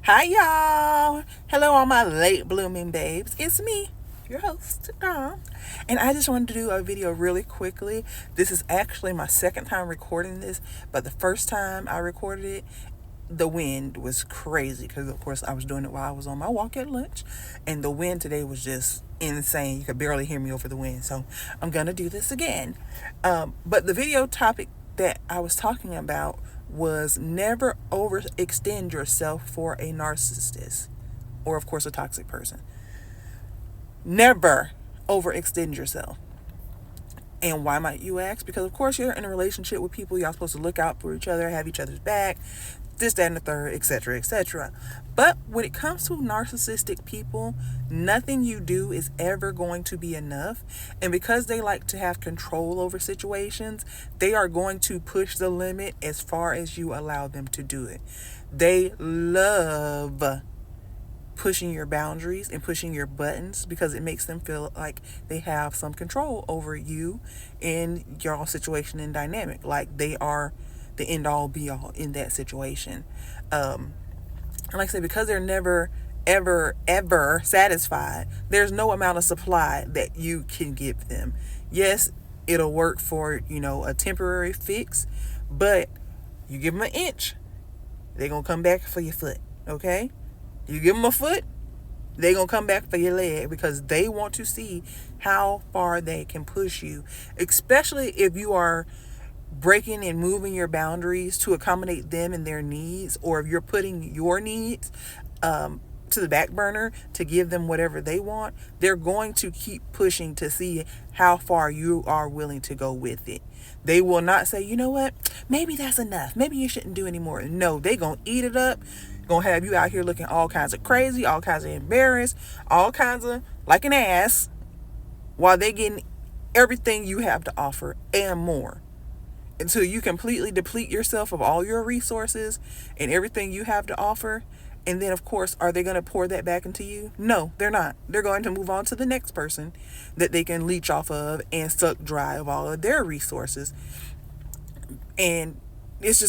Hi, y'all. Hello, all my late blooming babes. It's me, your host, Dom. And I just wanted to do a video really quickly. This is actually my second time recording this, but the first time I recorded it, the wind was crazy because, of course, I was doing it while I was on my walk at lunch. And the wind today was just insane. You could barely hear me over the wind. So I'm going to do this again. But the video topic that I was talking about was never overextend yourself for a narcissist or, of course, a toxic person. Never overextend yourself. And why might you ask? Because, of course, you're in a relationship with people. Y'all supposed to look out for each other, have each other's back, this, that, and the third, etc., etc. But when it comes to narcissistic people, nothing you do is ever going to be enough. And because they like to have control over situations, they are going to push the limit as far as you allow them to do it. They love pushing your boundaries and pushing your buttons because it makes them feel like they have some control over you and your situation and dynamic, like they are the end all be all in that situation. And like I said, because they're never ever satisfied, there's no amount of supply that you can give them. Yes, it'll work for a temporary fix, but you give them an inch, they're gonna come back for your foot. Okay, you give them a foot, they're going to come back for your leg because they want to see how far they can push you, especially if you are breaking and moving your boundaries to accommodate them and their needs, or if you're putting your needs to the back burner to give them whatever they want. They're going to keep pushing to see how far you are willing to go with it. They will not say, you know what, maybe that's enough, maybe you shouldn't do anymore. No, they're going to eat it up, gonna have you out here looking all kinds of crazy, all kinds of embarrassed, all kinds of like an ass, while they getting everything you have to offer and more, until you completely deplete yourself of all your resources and everything you have to offer. And then, of course, are they going to pour that back into you? No, they're not. They're going to move on to the next person that they can leech off of and suck dry of all of their resources. And it's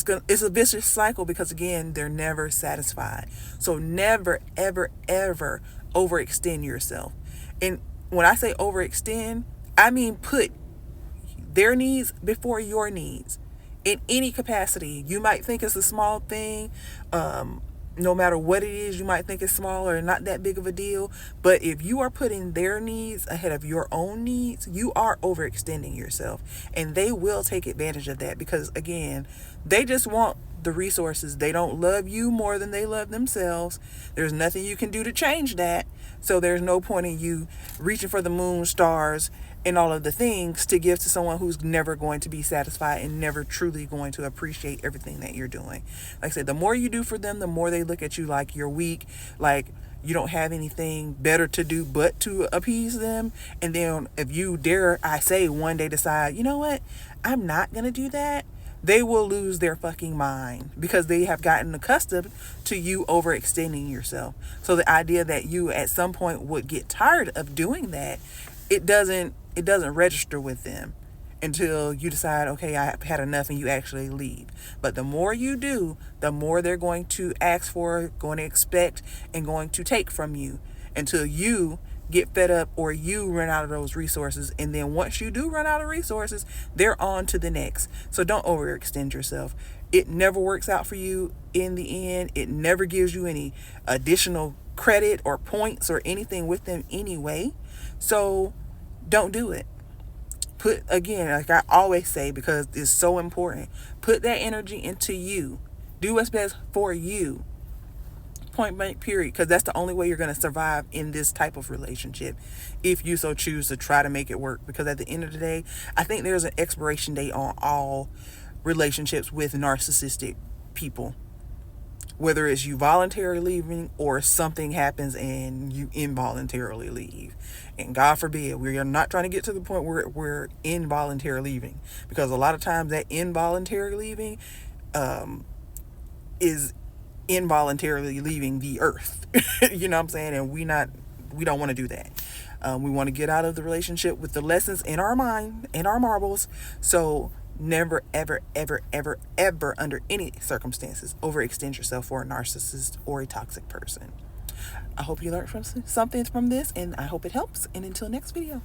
a vicious cycle because, again, they're never satisfied. So never, ever, ever overextend yourself. And when I say overextend, I mean put their needs before your needs in any capacity. You might think it's a small thing. No matter what it is, you might think it's small or not that big of a deal. But if you are putting their needs ahead of your own needs, you are overextending yourself. And they will take advantage of that because, again, they just want the resources. They don't love you more than they love themselves. There's nothing you can do to change that. So there's no point in you reaching for the moon, stars, and all of the things to give to someone who's never going to be satisfied and never truly going to appreciate everything that you're doing. Like I said, the more you do for them, the more they look at you like you're weak, like you don't have anything better to do but to appease them. And then if you dare, I say, one day decide, you know what, I'm not going to do that, they will lose their fucking mind because they have gotten accustomed to you overextending yourself. So the idea that you at some point would get tired of doing that, it doesn't register with them until you decide, okay, I've had enough, and you actually leave. But the more you do, the more they're going to ask for, going to expect, and going to take from you until you get fed up or you run out of those resources. And then once you do run out of resources, they're on to the next. So don't overextend yourself. It never works out for you in the end. It never gives you any additional credit or points or anything with them anyway. So don't do it. Put, again, like I always say, because it's so important, put that energy into you. Do what's best for you. Point blank, period. Because that's the only way you're going to survive in this type of relationship, if you so choose to try to make it work. Because at the end of the day, I think there's an expiration date on all relationships with narcissistic people. Whether it's you voluntarily leaving or something happens and you involuntarily leave. And God forbid, we are not trying to get to the point where we're involuntary leaving. Because a lot of times that involuntary leaving is involuntarily leaving the earth. You know what I'm saying? And we don't want to do that. We want to get out of the relationship with the lessons in our mind, in our marbles. So Never, ever, ever, ever, ever, under any circumstances, overextend yourself for a narcissist or a toxic person. I hope you learned something from this, and I hope it helps. And until next video.